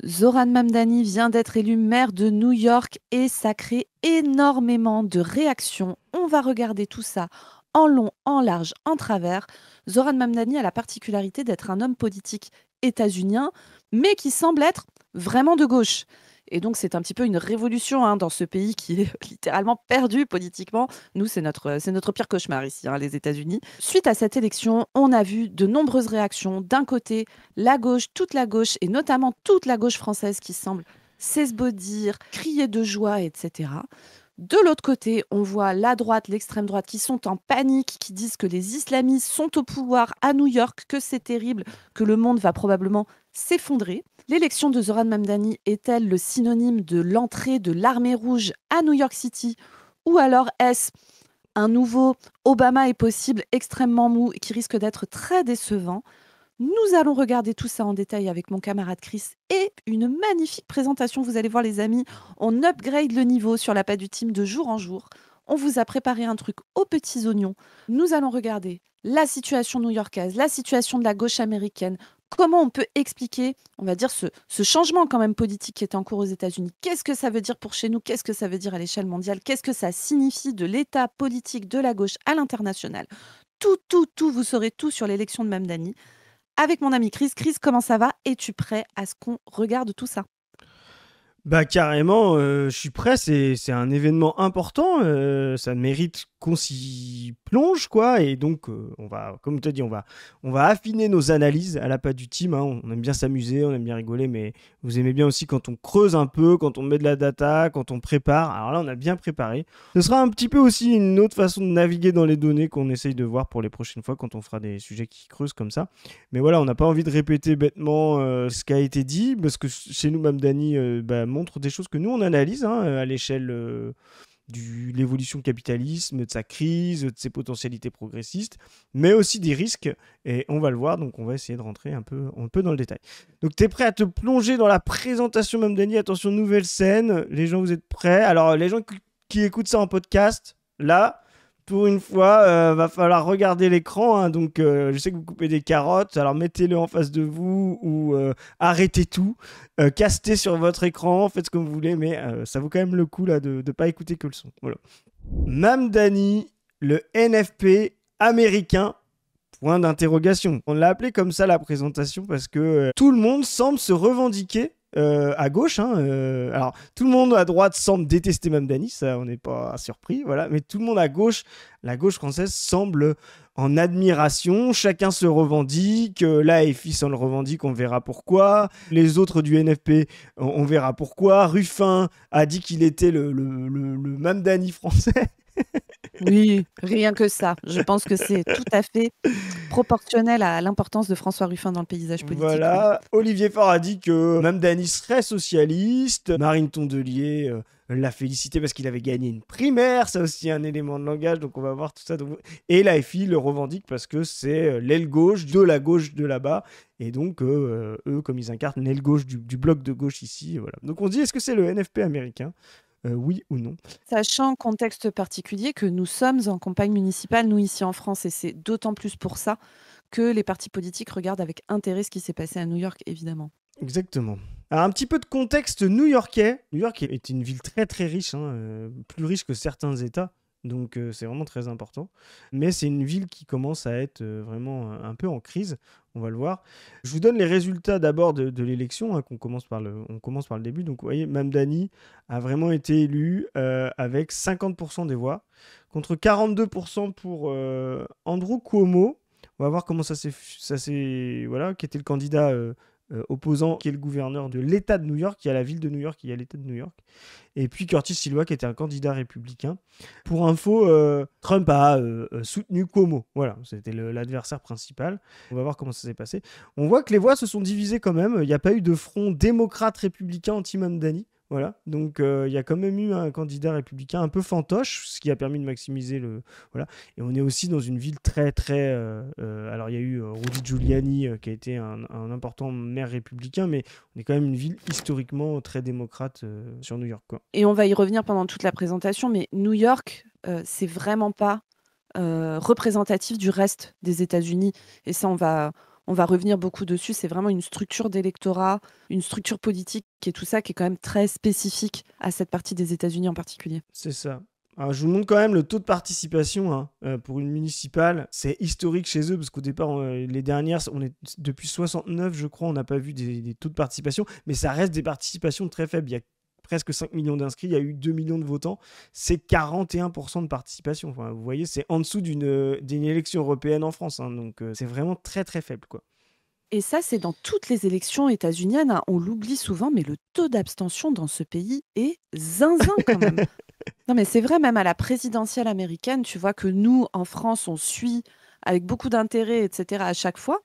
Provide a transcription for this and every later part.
Zoran Mamdani vient d'être élu maire de New York et ça crée énormément de réactions. On va regarder tout ça en long, en large, en travers. Zoran Mamdani a la particularité d'être un homme politique états-unien, mais qui semble être vraiment de gauche. Et donc, c'est un petit peu une révolution dans ce pays qui est littéralement perdu politiquement. Nous, c'est notre pire cauchemar ici, les États-Unis. Suite à cette élection, on a vu de nombreuses réactions. D'un côté, la gauche, toute la gauche, et notamment toute la gauche française qui semble s'esbaudir, crier de joie, etc. De l'autre côté, on voit la droite, l'extrême droite qui sont en panique, qui disent que les islamistes sont au pouvoir à New York, que c'est terrible, que le monde va probablement s'effondrer. L'élection de Zoran Mamdani est-elle le synonyme de l'entrée de l'armée rouge à New York City, ou alors est-ce un nouveau Obama est possible extrêmement mou et qui risque d'être très décevant? Nous allons regarder tout ça en détail avec mon camarade Chris et une magnifique présentation. Vous allez voir les amis, on upgrade le niveau sur la du team de jour en jour. On vous a préparé un truc aux petits oignons. Nous allons regarder la situation new-yorkaise, la situation de la gauche américaine, comment on peut expliquer, on va dire, ce changement quand même politique qui est en cours aux États-Unis. Qu'est-ce que ça veut dire pour chez nous? Qu'est-ce que ça veut dire à l'échelle mondiale? Qu'est-ce que ça signifie de l'état politique de la gauche à l'international? Tout, vous saurez tout sur l'élection de Mamdani avec mon ami Chris. Chris, comment ça va? Es-tu prêt à ce qu'on regarde tout ça? Bah carrément, je suis prêt, c'est un événement important, ça mérite qu'on s'y plonge quoi et donc on va, comme tu as dit, on va affiner nos analyses à l'appât du team, hein. On aime bien s'amuser, on aime bien rigoler, mais vous aimez bien aussi quand on creuse un peu, quand on met de la data, quand on prépare. Alors là, on a bien préparé. Ce sera un petit peu aussi une autre façon de naviguer dans les données qu'on essaye de voir pour les prochaines fois quand on fera des sujets qui creusent comme ça. Mais voilà, on n'a pas envie de répéter bêtement ce qui a été dit, parce que chez nous, Mamdani montre des choses que nous, on analyse à l'échelle de l'évolution du capitalisme, de sa crise, de ses potentialités progressistes, mais aussi des risques, et on va le voir, donc on va essayer de rentrer un peu dans le détail. Donc tu es prêt à te plonger dans la présentation Mamdani? Attention, nouvelle scène, les gens, vous êtes prêts? Alors les gens qui écoutent ça en podcast, là, pour une fois, va falloir regarder l'écran, hein. Donc je sais que vous coupez des carottes, alors mettez-le en face de vous ou arrêtez tout, castez sur votre écran, faites ce que vous voulez, mais ça vaut quand même le coup là de ne pas écouter que le son. Voilà. Mamdani, le NFP américain. Point d'interrogation. On l'a appelé comme ça la présentation parce que tout le monde semble se revendiquer à gauche. Alors, tout le monde à droite semble détester Mamdani, ça on n'est pas surpris, voilà. Mais tout le monde à gauche, la gauche française semble en admiration. Chacun se revendique. L'AFI s'en le revendique, on verra pourquoi. Les autres du NFP, on verra pourquoi. Ruffin a dit qu'il était le Mamdani français. Oui, rien que ça. Je pense que c'est tout à fait proportionnel à l'importance de François Ruffin dans le paysage politique, oui. Voilà, Olivier Faure a dit que Mamdani serait socialiste. Marine Tondelier l'a félicité parce qu'il avait gagné une primaire, ça aussi un élément de langage, donc on va voir tout ça. Et la FI le revendique parce que c'est l'aile gauche de là-bas, et donc eux, comme ils incarnent l'aile gauche du bloc de gauche ici, voilà. Donc on se dit, est-ce que c'est le NFP américain? Oui ou non? Sachant, contexte particulier, que nous sommes en campagne municipale, nous ici en France, et c'est d'autant plus pour ça que les partis politiques regardent avec intérêt ce qui s'est passé à New York, évidemment. Exactement. Alors un petit peu de contexte new-yorkais. New York est une ville très très riche, plus riche que certains États, donc c'est vraiment très important. Mais c'est une ville qui commence à être vraiment un peu en crise, on va le voir. Je vous donne les résultats d'abord de l'élection, on commence par le début. Donc vous voyez, Mamdani a vraiment été élu avec 50% des voix, contre 42% pour Andrew Cuomo. On va voir comment ça s'est voilà, qui était le candidat opposant, qui est le gouverneur de l'État de New York. Il y a la ville de New York, il y a l'État de New York. Et puis Curtis Sliwa, qui était un candidat républicain. Pour info, Trump a soutenu Cuomo. Voilà, c'était l'adversaire principal. On va voir comment ça s'est passé. On voit que les voix se sont divisées quand même. Il n'y a pas eu de front démocrate-républicain anti-Mamdani. Voilà, donc il y a quand même eu un candidat républicain un peu fantoche, ce qui a permis de maximiser le... Voilà. Et on est aussi dans une ville très, très... alors il y a eu Rudy Giuliani qui a été un important maire républicain, mais on est quand même une ville historiquement très démocrate sur New York, quoi. Et on va y revenir pendant toute la présentation, mais New York, c'est vraiment pas représentatif du reste des États-Unis. Et ça, on va On va revenir beaucoup dessus. C'est vraiment une structure d'électorat, une structure politique et tout ça qui est quand même très spécifique à cette partie des États-Unis en particulier. C'est ça. Alors, je vous montre quand même le taux de participation hein, pour une municipale. C'est historique chez eux parce qu'au départ, les dernières, depuis 69, je crois, on n'a pas vu des taux de participation, mais ça reste des participations très faibles. Il y a presque 5 millions d'inscrits, il y a eu 2 millions de votants. C'est 41% de participation. Enfin, vous voyez, c'est en dessous d'une élection européenne en France. Hein, donc, c'est vraiment très, très faible, quoi. Et ça, c'est dans toutes les élections états-uniennes, hein. On l'oublie souvent, mais le taux d'abstention dans ce pays est zinzin quand même. Non, mais c'est vrai, même à la présidentielle américaine, tu vois que nous, en France, on suit avec beaucoup d'intérêt, etc., à chaque fois.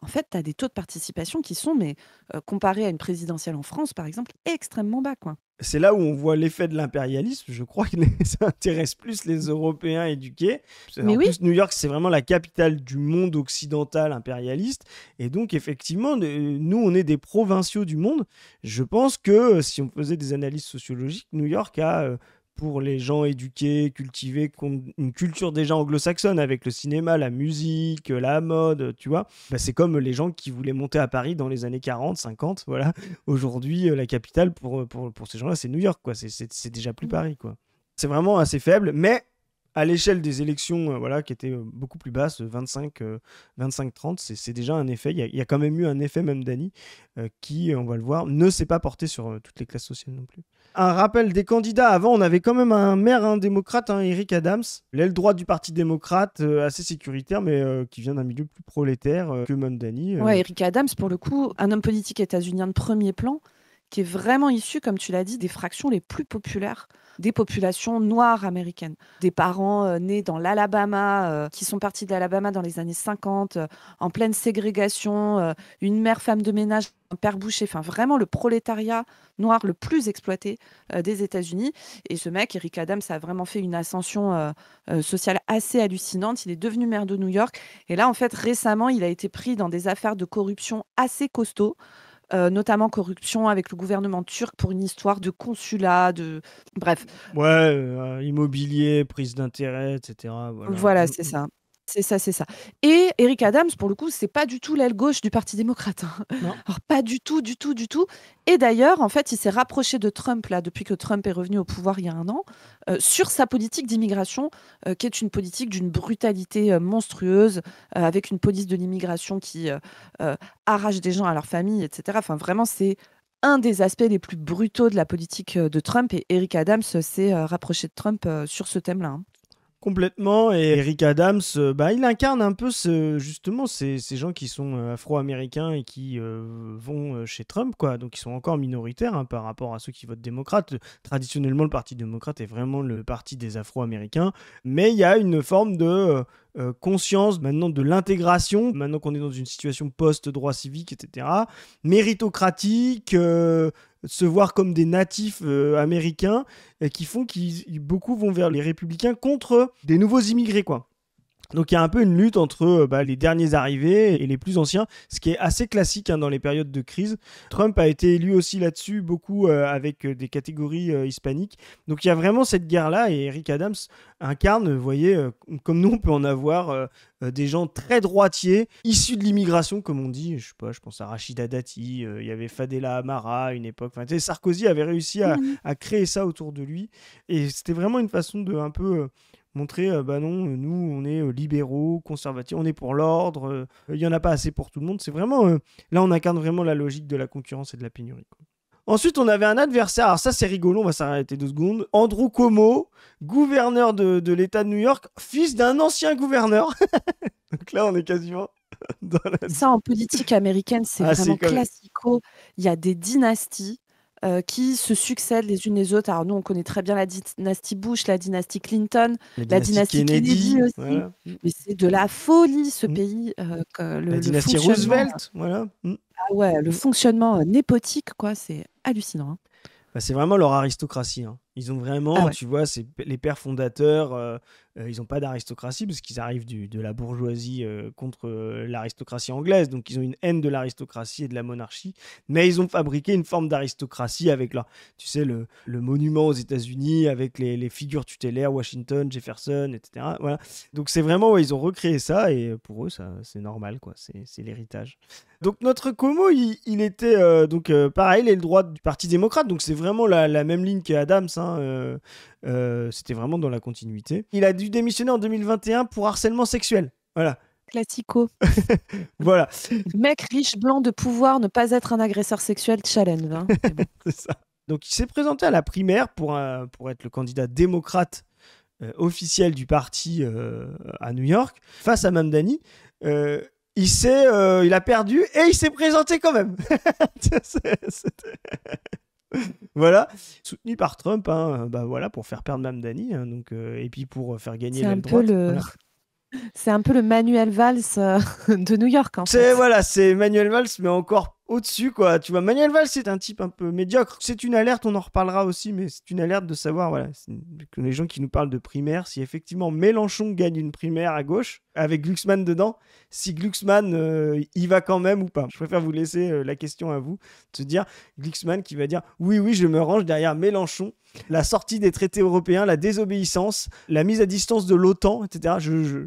En fait, tu as des taux de participation qui sont, mais comparés à une présidentielle en France, par exemple, extrêmement bas, quoi. C'est là où on voit l'effet de l'impérialisme. Je crois que ça intéresse plus les Européens éduqués. Mais En oui, plus, New York, c'est vraiment la capitale du monde occidental impérialiste. Et donc, effectivement, nous, on est des provinciaux du monde. Je pense que si on faisait des analyses sociologiques, New York a, pour les gens éduqués, cultivés, qui ont une culture déjà anglo-saxonne avec le cinéma, la musique, la mode, tu vois. Bah, c'est comme les gens qui voulaient monter à Paris dans les années 40, 50, voilà. Aujourd'hui, la capitale pour ces gens-là, c'est New York, quoi. C'est déjà plus Paris, quoi. C'est vraiment assez faible, mais à l'échelle des élections voilà, qui étaient beaucoup plus basses, 25-30, c'est déjà un effet. Il y a quand même eu un effet même Dany qui, on va le voir, ne s'est pas porté sur toutes les classes sociales non plus. Un rappel des candidats. Avant, on avait quand même un maire démocrate, Eric Adams, l'aile droite du Parti démocrate, assez sécuritaire, mais qui vient d'un milieu plus prolétaire que Mamdani. ouais, Eric Adams, pour le coup, un homme politique états-unien de premier plan, qui est vraiment issu, comme tu l'as dit, des fractions les plus populaires des populations noires américaines. Des parents nés dans l'Alabama, qui sont partis de l'Alabama dans les années 50, en pleine ségrégation, une mère femme de ménage, un père boucher, enfin vraiment le prolétariat noir le plus exploité des États-Unis. Et ce mec, Eric Adams, a vraiment fait une ascension sociale assez hallucinante. Il est devenu maire de New York. Et là, en fait, récemment, il a été pris dans des affaires de corruption assez costauds. Notamment corruption avec le gouvernement turc pour une histoire de consulat, bref. Ouais, immobilier, prise d'intérêt, etc. Voilà, c'est ça. C'est ça, c'est ça. Et Eric Adams, pour le coup, c'est pas du tout l'aile gauche du Parti démocrate, hein. Non. Alors, pas du tout, du tout, du tout. Et d'ailleurs, en fait, il s'est rapproché de Trump, là, depuis que Trump est revenu au pouvoir il y a un an, sur sa politique d'immigration, qui est une politique d'une brutalité monstrueuse, avec une police de l'immigration qui arrache des gens à leur famille, etc. Enfin, vraiment, c'est un des aspects les plus brutaux de la politique de Trump. Et Eric Adams s'est rapproché de Trump sur ce thème-là, hein. Complètement. Et Eric Adams, il incarne un peu justement ces gens qui sont afro-américains et qui vont chez Trump, quoi. Donc ils sont encore minoritaires hein, par rapport à ceux qui votent démocrate. Traditionnellement, le Parti démocrate est vraiment le parti des afro-américains. Mais il y a une forme de conscience maintenant de l'intégration, maintenant qu'on est dans une situation post-droit civique, etc. Méritocratique, se voir comme des natifs américains qui font que beaucoup vont vers les républicains contre des nouveaux immigrés, quoi. Donc il y a un peu une lutte entre les derniers arrivés et les plus anciens, ce qui est assez classique hein, dans les périodes de crise. Trump a été élu aussi là-dessus, beaucoup avec des catégories hispaniques. Donc il y a vraiment cette guerre-là et Eric Adams incarne, vous voyez, comme nous on peut en avoir des gens très droitiers, issus de l'immigration, comme on dit. Je sais pas, je pense à Rachida Dati, il y avait Fadela Amara à une époque. Enfin, Sarkozy avait réussi à créer ça autour de lui. Et c'était vraiment une façon de un peu... montrer, non, nous, on est libéraux, conservatifs, on est pour l'ordre, il n'y en a pas assez pour tout le monde. C'est vraiment, là, on incarne vraiment la logique de la concurrence et de la pénurie, quoi. Ensuite, on avait un adversaire, alors ça c'est rigolo, on va s'arrêter 2 secondes. Andrew Cuomo, gouverneur de l'État de New York, fils d'un ancien gouverneur. Donc là, on est quasiment dans la... Ça, en politique américaine, c'est vraiment classico. Il y a des dynasties qui se succèdent les unes les autres. Alors nous, on connaît très bien la dynastie Bush, la dynastie Clinton, la dynastie Kennedy aussi. Voilà. Mais c'est de la folie, ce pays. La dynastie Roosevelt, voilà. Ah ouais, le fonctionnement népotique, quoi, c'est hallucinant, hein. C'est vraiment leur aristocratie, hein. Ils ont Ah vraiment, ouais. tu vois, les pères fondateurs, ils n'ont pas d'aristocratie parce qu'ils arrivent de la bourgeoisie contre l'aristocratie anglaise. Donc, ils ont une haine de l'aristocratie et de la monarchie. Mais ils ont fabriqué une forme d'aristocratie avec tu sais, le monument aux États-Unis, avec les figures tutélaires, Washington, Jefferson, etc. Voilà. Donc, c'est vraiment, ouais, ils ont recréé ça et pour eux, ça, c'est normal, quoi. C'est l'héritage. Donc notre Como, il était pareil, il est le droit du Parti démocrate, donc c'est vraiment la même ligne qu'Adams, hein, c'était vraiment dans la continuité. Il a dû démissionner en 2021 pour harcèlement sexuel. Voilà. Classico. Voilà, Mec riche, blanc, de pouvoir, ne pas être un agresseur sexuel, challenge. Hein. Mais bon. c'est ça. Donc il s'est présenté à la primaire pour être le candidat démocrate officiel du parti à New York face à Mamdani. Il a perdu et il s'est présenté quand même. Voilà, soutenu par Trump, hein, bah voilà, pour faire perdre Mamdani, hein, donc, et puis pour faire gagner C'est un l'aile peu droite. le, Voilà. c'est un peu le Manuel Valls de New York, en C'est fait. voilà, c'est Manuel Valls, mais encore au-dessus, quoi. Tu vois, Manuel Valls, c'est un type un peu médiocre. C'est une alerte, on en reparlera aussi, mais c'est une alerte de savoir, voilà, que les gens qui nous parlent de primaire, si effectivement Mélenchon gagne une primaire à gauche, avec Glucksmann dedans, si Glucksmann y va quand même ou pas. Je préfère vous laisser la question à vous, de se dire, Glucksmann qui va dire, oui, oui, je me range derrière Mélenchon, la sortie des traités européens, la désobéissance, la mise à distance de l'OTAN, etc.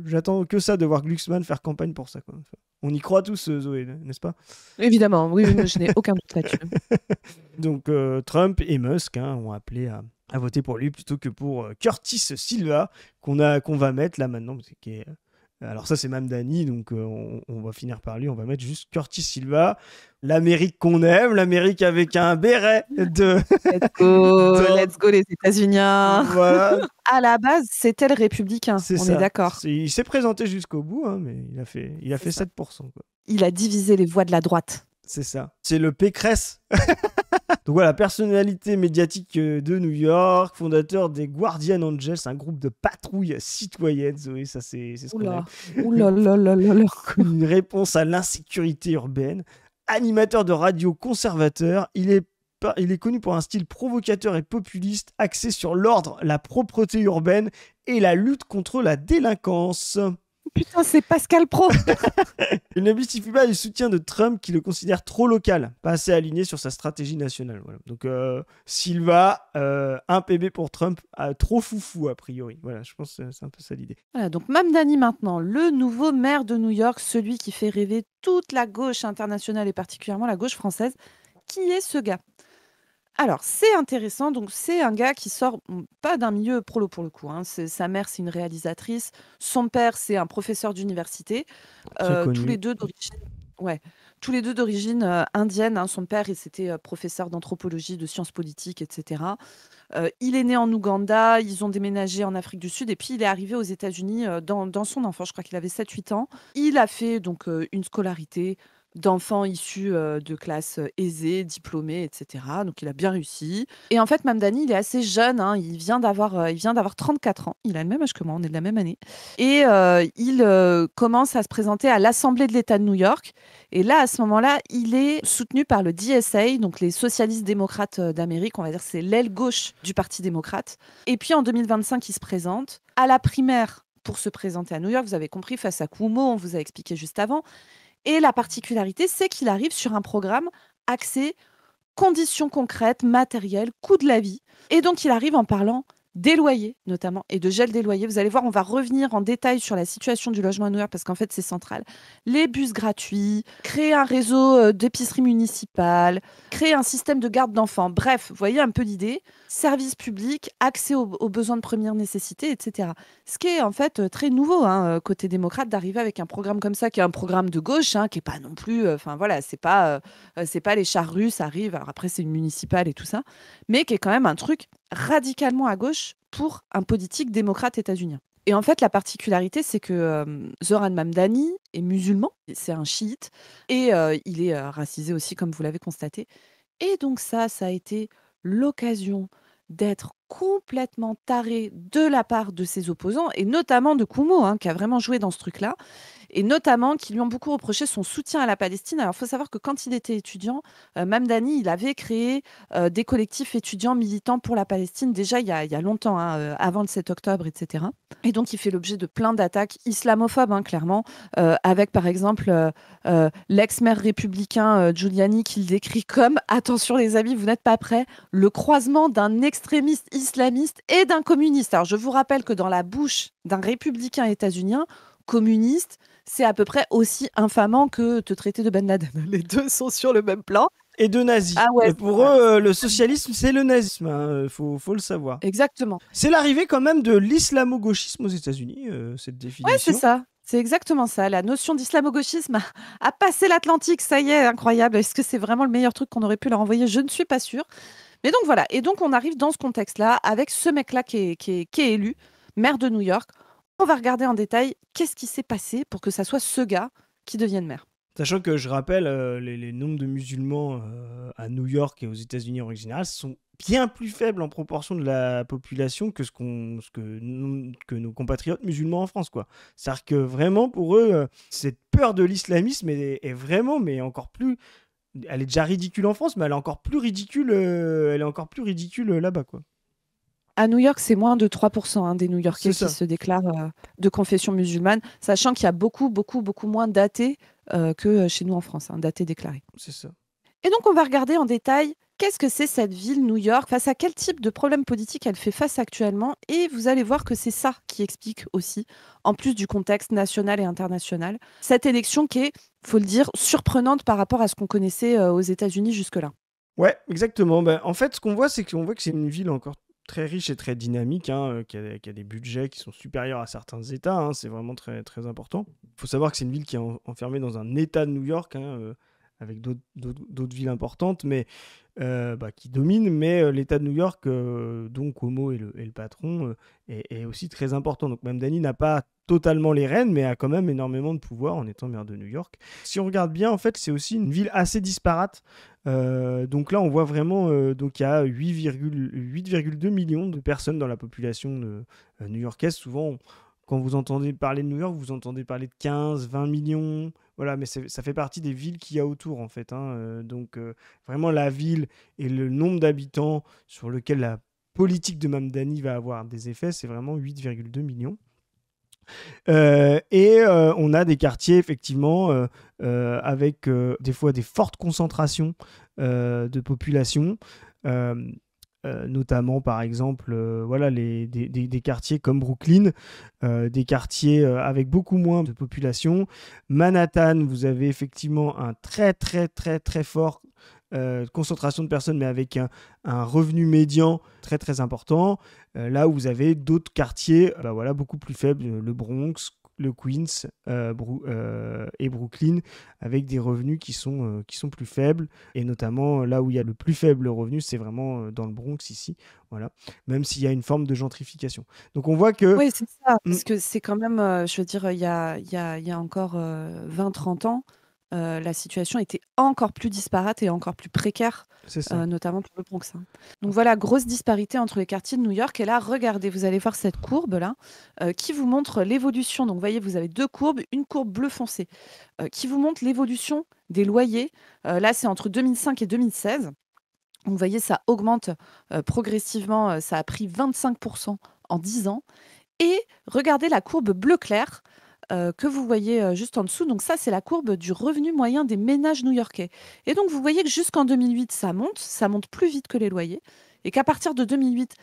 J'attends que ça de voir Glucksmann faire campagne pour ça, quoi. On y croit tous, Zoé, n'est-ce pas? Évidemment, oui, oui, je n'ai aucun doute là-dessus. Donc Trump et Musk ont appelé à voter pour lui plutôt que pour Curtis Silva qu'on va mettre là maintenant. Alors ça c'est Mamdani, donc on va finir par lui, on va mettre juste Curtis Silva, l'Amérique qu'on aime, l'Amérique avec un béret de... Let's go les États-Unis. Voilà, À la base, c'était le républicain, c'est on est ça. d'accord. Il s'est présenté jusqu'au bout, hein, mais il a fait Ça. 7%, quoi. Il a divisé les voix de la droite. C'est ça. C'est le Pécresse. Donc voilà, personnalité médiatique de New York, fondateur des Guardian Angels, un groupe de patrouilles citoyennes. Zoé, ça c'est ce qu'on aime. Oula, là, là, là, là. Une réponse à l'insécurité urbaine. Animateur de radio conservateur, il est connu pour un style provocateur et populiste axé sur l'ordre, la propreté urbaine et la lutte contre la délinquance. Putain, c'est Pascal Pro. Il ne mystifie pas le soutien de Trump qui le considère trop local, pas assez aligné sur sa stratégie nationale. Voilà. Donc Silva, un PB pour Trump, trop foufou a priori. Voilà, je pense que c'est un peu ça l'idée. Voilà, donc Mamdani maintenant, le nouveau maire de New York, celui qui fait rêver toute la gauche internationale et particulièrement la gauche française. Qui est ce gars? Alors, c'est intéressant. Donc, c'est un gars qui sort pas d'un milieu prolo pour le coup. Hein. Sa mère, c'est une réalisatrice. Son père, c'est un professeur d'université. Très Tous les connu. deux d'origine, ouais, tous les deux d'origine indienne. Hein. Son père, c'était professeur d'anthropologie, de sciences politiques, etc. Il est né en Ouganda. Ils ont déménagé en Afrique du Sud. Et puis, il est arrivé aux États-Unis dans son enfance. Je crois qu'il avait 7-8 ans. Il a fait donc une scolarité d'enfants issus de classes aisées, diplômés, etc. Donc il a bien réussi. Et en fait, Mamdani, il est assez jeune. Hein. Il vient d'avoir 34 ans. Il a le même âge que moi. On est de la même année. Et il commence à se présenter à l'Assemblée de l'État de New York. Et là, à ce moment-là, il est soutenu par le DSA, donc les socialistes démocrates d'Amérique. On va dire c'est l'aile gauche du Parti démocrate. Et puis en 2025, il se présente à la primaire pour se présenter à New York. Vous avez compris, face à Cuomo, on vous a expliqué juste avant. Et la particularité, c'est qu'il arrive sur un programme axé conditions concrètes, matérielles, coût de la vie. Et donc, il arrive en parlant des loyers, notamment, et de gel des loyers. Vous allez voir, on va revenir en détail sur la situation du logement à New York, parce qu'en fait, c'est central. Les bus gratuits, créer un réseau d'épicerie municipale, créer un système de garde d'enfants. Bref, vous voyez un peu l'idée. Services publics, accès aux besoins de première nécessité, etc. Ce qui est en fait très nouveau, hein, côté démocrate, d'arriver avec un programme comme ça, qui est un programme de gauche, hein, qui n'est pas non plus... Enfin voilà, c'est pas les chars russes arrivent, alors après c'est une municipale et tout ça, mais qui est quand même un truc radicalement à gauche pour un politique démocrate états-unien. Et en fait, la particularité, c'est que Zoran Mamdani est musulman, c'est un chiite, et il est racisé aussi, comme vous l'avez constaté. Et donc ça a été l'occasion d'être complètement taré de la part de ses opposants, et notamment de Cuomo, hein, qui a vraiment joué dans ce truc-là. et notamment qui lui ont beaucoup reproché son soutien à la Palestine. Alors, il faut savoir que quand il était étudiant, Mamdani, il avait créé des collectifs étudiants militants pour la Palestine, déjà il y a longtemps, hein, avant le 7 octobre, etc. Et donc, il fait l'objet de plein d'attaques islamophobes, hein, clairement, avec par exemple l'ex-maire républicain Giuliani qui le décrit comme, attention les amis, vous n'êtes pas prêts, le croisement d'un extrémiste islamiste et d'un communiste. Alors, je vous rappelle que dans la bouche d'un républicain états-unien, communiste, c'est à peu près aussi infamant que te traiter de Ben Laden. Les deux sont sur le même plan. Et de nazis. Ah ouais, Et pour eux, le socialisme, c'est le nazisme. Hein, faut le savoir. exactement. C'est l'arrivée quand même de l'islamo-gauchisme aux États-Unis, cette Ouais, définition. c'est ça. C'est exactement ça. La notion d'islamo-gauchisme a passé l'Atlantique. Ça y est, incroyable. Est-ce que c'est vraiment le meilleur truc qu'on aurait pu leur envoyer? Je ne suis pas sûre. Mais donc voilà. Et donc on arrive dans ce contexte-là avec ce mec-là qui est élu, maire de New York. On va regarder en détail qu'est-ce qui s'est passé pour que ça soit ce gars qui devienne maire. Sachant que je rappelle, les nombres de musulmans à New York et aux États-Unis en règle générale sont bien plus faibles en proportion de la population que que nos compatriotes musulmans en France, quoi. C'est-à-dire que vraiment pour eux, cette peur de l'islamisme est vraiment, mais encore plus. Elle est déjà ridicule en France, mais elle est encore plus ridicule, là-bas, quoi. À New York, c'est moins de 3% hein, des C'est New-Yorkais ça. qui se déclarent de confession musulmane, sachant qu'il y a beaucoup, beaucoup, beaucoup moins d'athées que chez nous en France, hein, d'athées déclarés. C'est ça. Et donc, on va regarder en détail qu'est-ce que c'est cette ville, New York, face à quel type de problème politique elle fait face actuellement. Et vous allez voir que c'est ça qui explique aussi, en plus du contexte national et international, cette élection qui est, faut le dire, surprenante par rapport à ce qu'on connaissait aux États-Unis jusque-là. Ouais, exactement. Ben, en fait, ce qu'on voit, c'est que c'est une ville encore très riche et très dynamique, hein, qui a des budgets qui sont supérieurs à certains États. Hein, c'est vraiment très, très important. Il faut savoir que c'est une ville qui est enfermée dans un État de New York, hein, avec d'autres villes importantes, mais qui dominent. Mais l'État de New York, dont Cuomo est le patron, est aussi très important. Donc Mamdani n'a pas totalement les rênes, mais a quand même énormément de pouvoir en étant maire de New York. Si on regarde bien, en fait, c'est aussi une ville assez disparate. Donc là, on voit vraiment donc il y a 8,2 millions de personnes dans la population new-yorkaise. Souvent, quand vous entendez parler de New York, vous entendez parler de 15, 20 millions. Voilà, mais ça fait partie des villes qu'il y a autour, en fait. Hein. Donc, vraiment, la ville et le nombre d'habitants sur lequel la politique de Mamdani va avoir des effets, c'est vraiment 8,2 millions. On a des quartiers, effectivement, avec des fois des fortes concentrations de population. Notamment par exemple voilà, des quartiers comme Brooklyn, des quartiers avec beaucoup moins de population. Manhattan, vous avez effectivement un très très très très fort concentration de personnes, mais avec un revenu médian très très important. Là où vous avez d'autres quartiers voilà, beaucoup plus faibles, le Bronx, le Queens et Brooklyn, avec des revenus qui sont plus faibles. Et notamment, là où il y a le plus faible revenu, c'est vraiment dans le Bronx ici. Voilà. Même s'il y a une forme de gentrification. Donc on voit que... Oui, c'est ça, parce que c'est quand même, je veux dire, il y a encore 20-30 ans, la situation était encore plus disparate et encore plus précaire, C'est ça. notamment pour le Bronx. Hein. Donc voilà, grosse disparité entre les quartiers de New York. Et là, regardez, vous allez voir cette courbe-là, qui vous montre l'évolution. Donc vous voyez, vous avez deux courbes, une courbe bleu foncé, qui vous montre l'évolution des loyers. Là, c'est entre 2005 et 2016. Donc, vous voyez, ça augmente progressivement. Ça a pris 25% en 10 ans. Et regardez la courbe bleu clair que vous voyez juste en dessous. Donc ça, c'est la courbe du revenu moyen des ménages new-yorkais. Et donc, vous voyez que jusqu'en 2008, ça monte plus vite que les loyers, et qu'à partir de 2008,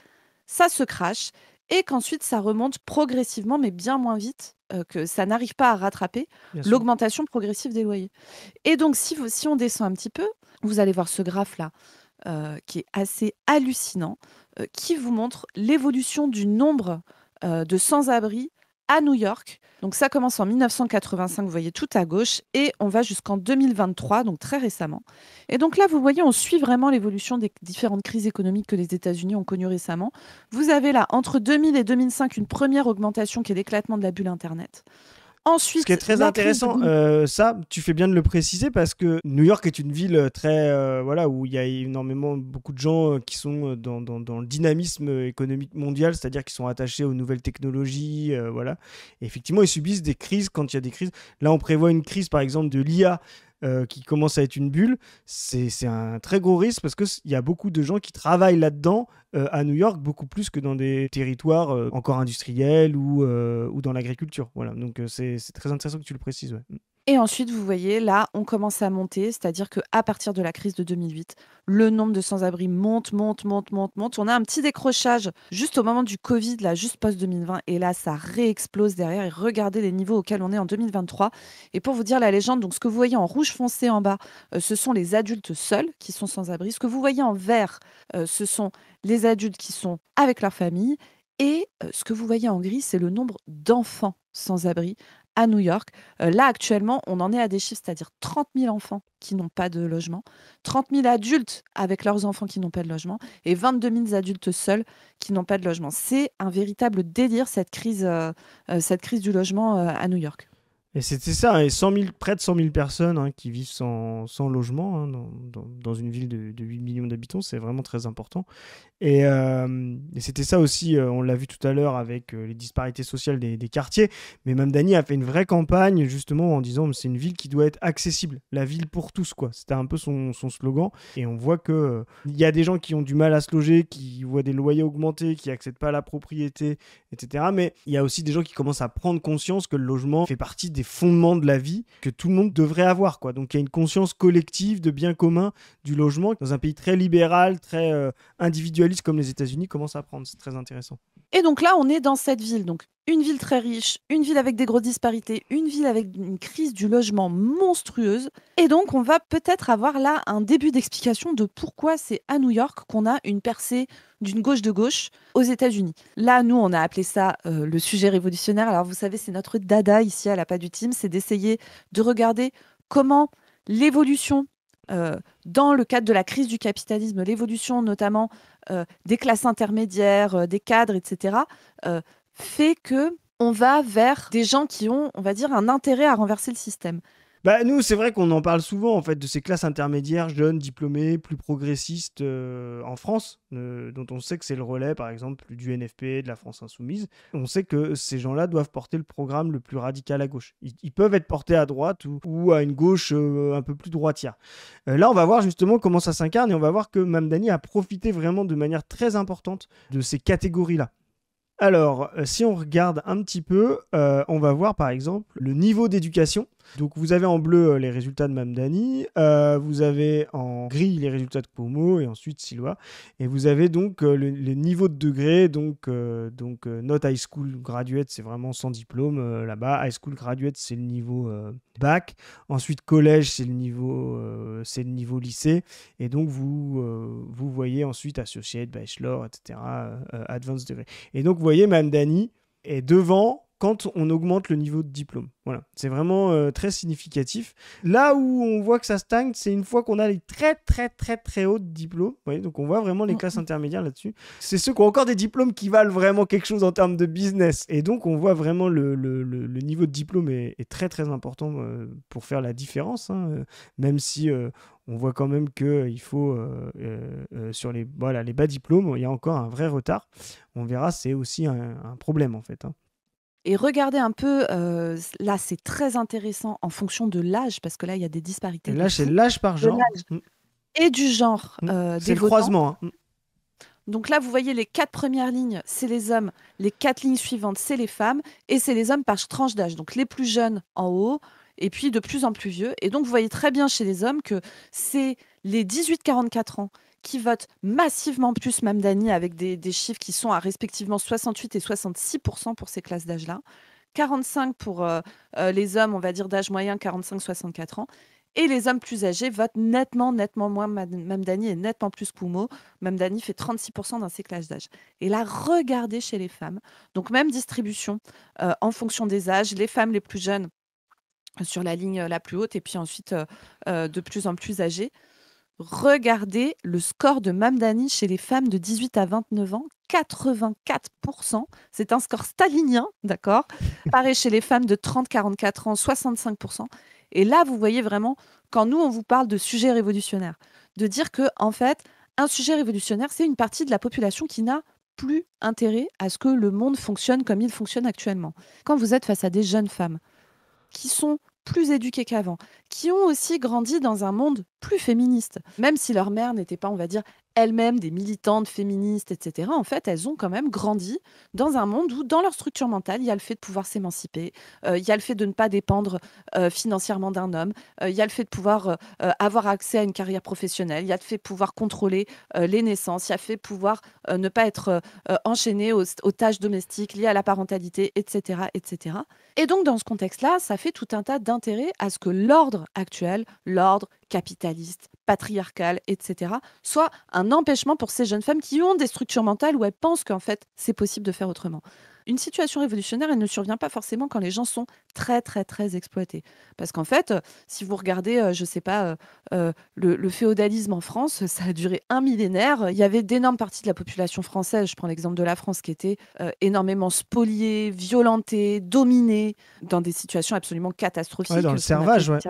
ça se crache, et qu'ensuite, ça remonte progressivement, mais bien moins vite, que ça n'arrive pas à rattraper Bien sûr. l'augmentation progressive des loyers. Et donc, si on descend un petit peu, vous allez voir ce graphe-là, qui est assez hallucinant, qui vous montre l'évolution du nombre de sans-abri à New York. Donc ça commence en 1985, vous voyez tout à gauche, et on va jusqu'en 2023, donc très récemment. Et donc là, vous voyez, on suit vraiment l'évolution des différentes crises économiques que les États-Unis ont connues récemment. Vous avez là, entre 2000 et 2005, une première augmentation qui est l'éclatement de la bulle Internet. Ce qui est Ensuite, très la crise de intéressant, 2000. ça, tu fais bien de le préciser parce que New York est une ville très, voilà, où il y a énormément beaucoup de gens qui sont dans le dynamisme économique mondial, c'est-à-dire qui sont attachés aux nouvelles technologies, voilà. Et effectivement, ils subissent des crises quand il y a des crises. Là, on prévoit une crise, par exemple, de l'IA. Qui commence à être une bulle, c'est un très gros risque parce qu'il y a beaucoup de gens qui travaillent là-dedans à New York, beaucoup plus que dans des territoires encore industriels ou dans l'agriculture. Voilà, donc c'est très intéressant que tu le précises. Ouais. Et ensuite, vous voyez, là, on commence à monter, c'est-à-dire qu'à partir de la crise de 2008, le nombre de sans-abri monte, monte, monte, monte, monte. On a un petit décrochage juste au moment du Covid, là, juste post-2020, et là, ça réexplose derrière. Et regardez les niveaux auxquels on est en 2023. Et pour vous dire la légende, donc ce que vous voyez en rouge foncé en bas, ce sont les adultes seuls qui sont sans-abri. Ce que vous voyez en vert, ce sont les adultes qui sont avec leur famille. Et ce que vous voyez en gris, c'est le nombre d'enfants sans-abri à New York. Là, actuellement, on en est à des chiffres, c'est-à-dire 30 000 enfants qui n'ont pas de logement, 30 000 adultes avec leurs enfants qui n'ont pas de logement et 22 000 adultes seuls qui n'ont pas de logement. C'est un véritable délire, cette crise du logement à New York. Et c'était ça, et 100 000, près de 100 000 personnes qui vivent sans logement dans une ville de 8 millions d'habitants, c'est vraiment très important. Et c'était ça aussi, on l'a vu tout à l'heure avec les disparités sociales des quartiers, mais Mamdani a fait une vraie campagne justement en disant c'est une ville qui doit être accessible, la ville pour tous, quoi. C'était un peu son slogan, et on voit que il y a des gens qui ont du mal à se loger, qui voient des loyers augmenter, qui n'accèdent pas à la propriété, etc. Mais il y a aussi des gens qui commencent à prendre conscience que le logement fait partie des fondements de la vie, que tout le monde devrait avoir, quoi. Donc il y a une conscience collective de bien commun du logement dans un pays très libéral, très individualiste comme les États-Unis commence à prendre. C'est très intéressant. Et donc là, on est dans cette ville. Donc, une ville très riche, une ville avec des grosses disparités, une ville avec une crise du logement monstrueuse. Et donc, on va peut-être avoir là un début d'explication de pourquoi c'est à New York qu'on a une percée d'une gauche de gauche aux États-Unis. Là, nous, on a appelé ça le sujet révolutionnaire. Alors, vous savez, c'est notre dada ici à la Pas du Team, c'est d'essayer de regarder comment l'évolution dans le cadre de la crise du capitalisme, l'évolution notamment des classes intermédiaires, des cadres, etc., fait que on va vers des gens qui ont, on va dire, un intérêt à renverser le système. Bah, nous, c'est vrai qu'on en parle souvent, en fait, de ces classes intermédiaires, jeunes, diplômés, plus progressistes en France, dont on sait que c'est le relais, par exemple, du NFP, de la France Insoumise. On sait que ces gens-là doivent porter le programme le plus radical à gauche. Ils peuvent être portés à droite ou à une gauche un peu plus droitière. Là, on va voir justement comment ça s'incarne et on va voir que Mamdani a profité vraiment de manière très importante de ces catégories-là. Alors, si on regarde un petit peu, on va voir par exemple le niveau d'éducation. Donc, vous avez en bleu les résultats de Mamdani, vous avez en gris les résultats de Cuomo et ensuite Silva. Et vous avez donc les niveaux de degré. Donc not high school graduate, c'est vraiment sans diplôme là-bas. High school graduate, c'est le niveau bac. Ensuite, collège, c'est le niveau lycée. Et donc, vous voyez ensuite associate, bachelor, etc., advanced degré. Et donc, vous voyez, Mamdani est devant quand on augmente le niveau de diplôme. Voilà, c'est vraiment très significatif. Là où on voit que ça stagne, c'est une fois qu'on a les très très très très hauts diplômes. Vous voyez, donc on voit vraiment les classes intermédiaires là-dessus. C'est ceux qui ont encore des diplômes qui valent vraiment quelque chose en termes de business. Et donc on voit vraiment le niveau de diplôme est très très important pour faire la différence, hein, même si on voit quand même qu'il faut, sur les bas diplômes, il y a encore un vrai retard. On verra, c'est aussi un problème en fait. Hein. Et regardez un peu, là, c'est très intéressant en fonction de l'âge, parce que là, il y a des disparités Et de là, c'est fou, l'âge par de genre. l'âge et du genre C'est des le votants. croisement. Hein. Donc là, vous voyez les 4 premières lignes, c'est les hommes. Les 4 lignes suivantes, c'est les femmes. Et c'est les hommes par tranche d'âge. Donc les plus jeunes en haut, et puis de plus en plus vieux. Et donc, vous voyez très bien chez les hommes que c'est les 18-44 ans qui votent massivement plus Mamdani, avec des chiffres qui sont à respectivement 68 et 66% pour ces classes d'âge-là. 45 pour les hommes, on va dire d'âge moyen, 45-64 ans. Et les hommes plus âgés votent nettement, nettement moins Mamdani et nettement plus Cuomo. Mamdani fait 36% dans ces classes d'âge. Et là, regardez chez les femmes. Donc, même distribution en fonction des âges. Les femmes les plus jeunes sur la ligne la plus haute et puis ensuite de plus en plus âgées. Regardez le score de Mamdani chez les femmes de 18 à 29 ans, 84%. C'est un score stalinien, d'accord? Pareil chez les femmes de 30-44 ans, 65%. Et là, vous voyez vraiment, quand nous, on vous parle de sujets révolutionnaires, de dire que, en fait, un sujet révolutionnaire, c'est une partie de la population qui n'a plus intérêt à ce que le monde fonctionne comme il fonctionne actuellement. Quand vous êtes face à des jeunes femmes qui sont plus éduquées qu'avant, qui ont aussi grandi dans un monde plus féministe, même si leur mère n'était pas, on va dire, elles-mêmes des militantes féministes, etc. En fait, elles ont quand même grandi dans un monde où, dans leur structure mentale, il y a le fait de pouvoir s'émanciper, il y a le fait de ne pas dépendre financièrement d'un homme, il y a le fait de pouvoir avoir accès à une carrière professionnelle, il y a le fait de pouvoir contrôler les naissances, il y a le fait de pouvoir ne pas être enchaîné aux tâches domestiques liées à la parentalité, etc., etc. Et donc, dans ce contexte-là, ça fait tout un tas d'intérêts à ce que l'ordre actuel, l'ordre capitaliste, patriarcal, etc., soit un empêchement pour ces jeunes femmes qui ont des structures mentales où elles pensent qu'en fait, c'est possible de faire autrement. Une situation révolutionnaire, elle ne survient pas forcément quand les gens sont très, très, très exploités. Parce qu'en fait, si vous regardez, je ne sais pas, le féodalisme en France, ça a duré un millénaire. Il y avait d'énormes parties de la population française, je prends l'exemple de la France, qui était énormément spoliée, violentée, dominée, dans des situations absolument catastrophiques. Ouais, dans le servage, ouais.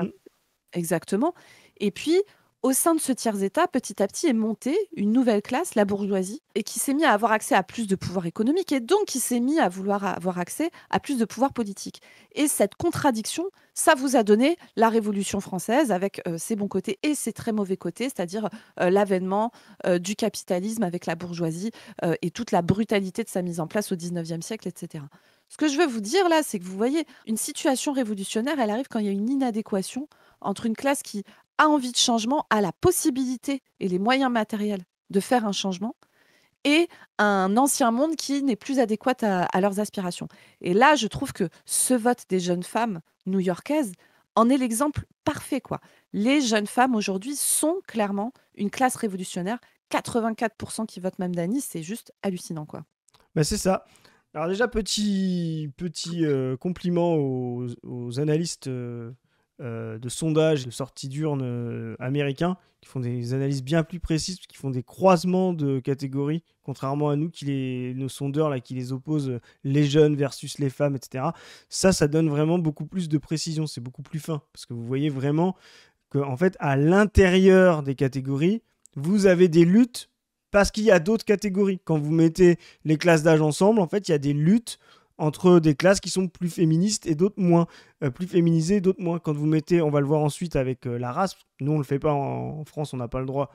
Exactement. Et puis, au sein de ce tiers-État, petit à petit est montée une nouvelle classe, la bourgeoisie, et qui s'est mis à avoir accès à plus de pouvoir économique, et donc qui s'est mis à vouloir avoir accès à plus de pouvoir politique. Et cette contradiction, ça vous a donné la Révolution française, avec ses bons côtés et ses très mauvais côtés, c'est-à-dire l'avènement du capitalisme avec la bourgeoisie et toute la brutalité de sa mise en place au XIXe siècle, etc. Ce que je veux vous dire là, c'est que vous voyez, une situation révolutionnaire, elle arrive quand il y a une inadéquation entre une classe qui a envie de changement, a la possibilité et les moyens matériels de faire un changement, et un ancien monde qui n'est plus adéquat à leurs aspirations. Et là, je trouve que ce vote des jeunes femmes new-yorkaises en est l'exemple parfait, quoi. Les jeunes femmes aujourd'hui sont clairement une classe révolutionnaire. 84% qui votent Mamdani, c'est juste hallucinant, quoi. Bah, c'est ça. Alors déjà, petit compliment aux analystes de sondages, de sorties d'urnes américains, qui font des analyses bien plus précises, qui font des croisements de catégories, contrairement à nous, nos sondeurs là, qui les opposent, les jeunes versus les femmes, etc. Ça donne vraiment beaucoup plus de précision, c'est beaucoup plus fin, parce que vous voyez vraiment qu'en fait, à l'intérieur des catégories, vous avez des luttes, parce qu'il y a d'autres catégories. Quand vous mettez les classes d'âge ensemble, en fait, il y a des luttes entre des classes qui sont plus féministes et d'autres moins, plus féminisées, d'autres moins. Quand vous mettez, on va le voir ensuite avec la race, nous on le fait pas en France, on n'a pas le droit.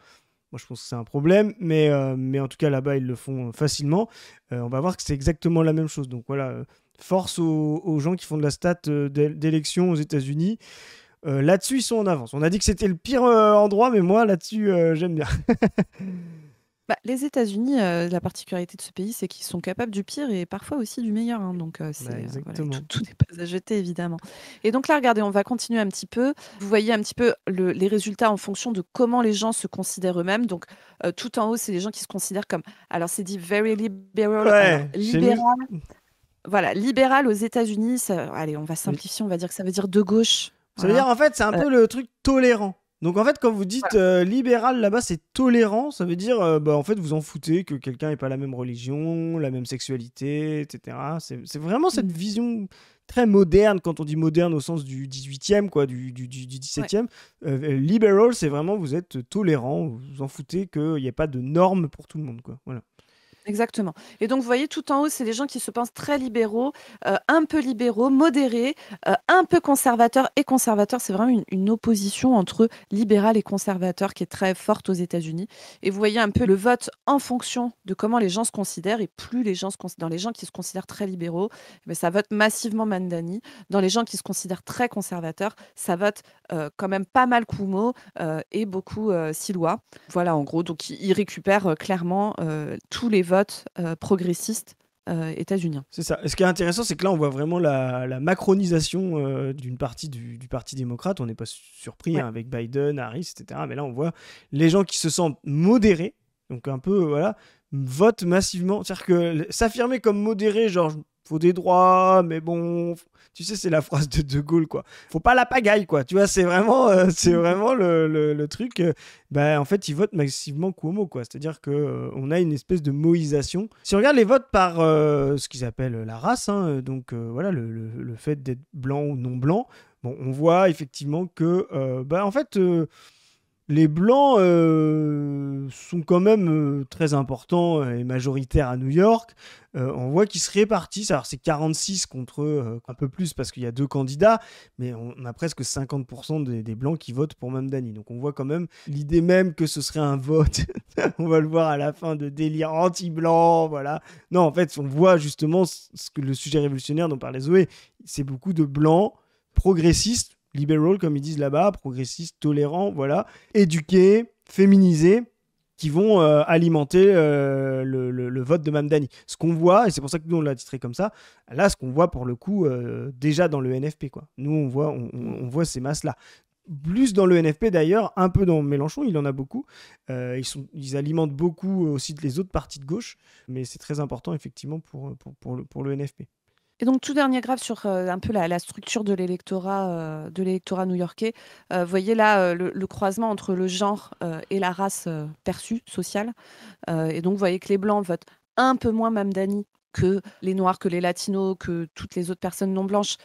Moi je pense que c'est un problème, mais en tout cas là-bas ils le font facilement. On va voir que c'est exactement la même chose. Donc voilà, force aux gens qui font de la stat d'élection aux États-Unis. Là-dessus ils sont en avance. On a dit que c'était le pire endroit, mais moi là-dessus j'aime bien. Bah, les États-Unis, la particularité de ce pays, c'est qu'ils sont capables du pire et parfois aussi du meilleur, hein, donc voilà, exactement. tout n'est pas à jeter, évidemment. Et donc là, regardez, on va continuer un petit peu. Vous voyez un petit peu les résultats en fonction de comment les gens se considèrent eux-mêmes. Donc tout en haut, c'est les gens qui se considèrent comme, alors c'est dit very liberal, Ouais, libéral. Voilà, libéral aux États-Unis, allez, on va simplifier, on va dire que ça veut dire de gauche. Ça veut dire, en fait, c'est un peu le truc tolérant. Donc en fait, quand vous dites libéral là-bas, c'est tolérant, ça veut dire en fait vous en foutez que quelqu'un n'ait pas la même religion, la même sexualité, etc. C'est vraiment cette vision très moderne, quand on dit moderne au sens du 18e, quoi, du 17e. Liberal, c'est vraiment vous êtes tolérant, vous vous en foutez qu'il n'y ait pas de normes pour tout le monde, quoi. Voilà. Exactement. Et donc, vous voyez, tout en haut, c'est les gens qui se pensent très libéraux, un peu libéraux, modérés, un peu conservateurs et conservateurs. C'est vraiment une opposition entre libéral et conservateur qui est très forte aux États-Unis. Et vous voyez un peu le vote en fonction de comment les gens se considèrent. Et plus les gens dans les gens qui se considèrent très libéraux, ça vote massivement Mamdani. Dans les gens qui se considèrent très conservateurs, ça vote quand même pas mal Cuomo et beaucoup Silois. Voilà, en gros. Donc, ils récupèrent clairement tous les votes progressistes états-uniens. C'est ça. Et ce qui est intéressant, c'est que là, on voit vraiment la macronisation d'une partie du Parti démocrate. On n'est pas surpris avec Biden, Harris, etc. Mais là, on voit les gens qui se sentent modérés, donc un peu, voilà, votent massivement. C'est-à-dire que s'affirmer comme modéré, genre faut des droits, mais bon, tu sais, c'est la phrase de De Gaulle, quoi. Faut pas la pagaille, quoi. Tu vois, c'est vraiment le truc. En fait, ils votent massivement Cuomo, quoi. C'est-à-dire que on a une espèce de moïsation. Si on regarde les votes par ce qu'ils appellent la race, hein, donc voilà, le fait d'être blanc ou non blanc, bon, on voit effectivement que, en fait. Les blancs sont quand même très importants et majoritaires à New York. On voit qu'ils se répartissent. Alors, c'est 46 contre un peu plus parce qu'il y a 2 candidats, mais on a presque 50% des blancs qui votent pour Mamdani. Donc, on voit quand même l'idée même que ce serait un vote, on va le voir à la fin, de délire anti-blanc. Voilà. Non, en fait, on voit justement ce que le sujet révolutionnaire dont parlait Zoé, c'est beaucoup de blancs progressistes, liberal, comme ils disent là-bas, progressistes, tolérants, voilà, éduqués, féminisés, qui vont alimenter le vote de Mamdani. Ce qu'on voit, et c'est pour ça que nous on l'a titré comme ça, là ce qu'on voit pour le coup déjà dans le NFP, quoi. Nous on voit ces masses-là. Plus dans le NFP d'ailleurs, un peu dans Mélenchon, il en a beaucoup. Ils alimentent beaucoup aussi les autres partis de gauche, mais c'est très important effectivement pour le NFP. Et donc, tout dernier graphe sur un peu la structure de l'électorat new-yorkais. Vous voyez là le croisement entre le genre et la race perçue, sociale. Et donc, vous voyez que les Blancs votent un peu moins Mamdani que les Noirs, que les Latinos, que toutes les autres personnes non blanches,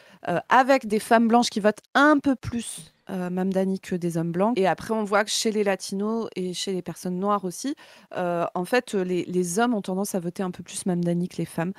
avec des femmes blanches qui votent un peu plus Mamdani que des hommes blancs. Et après, on voit que chez les Latinos et chez les personnes noires aussi, en fait, les hommes ont tendance à voter un peu plus Mamdani que les femmes.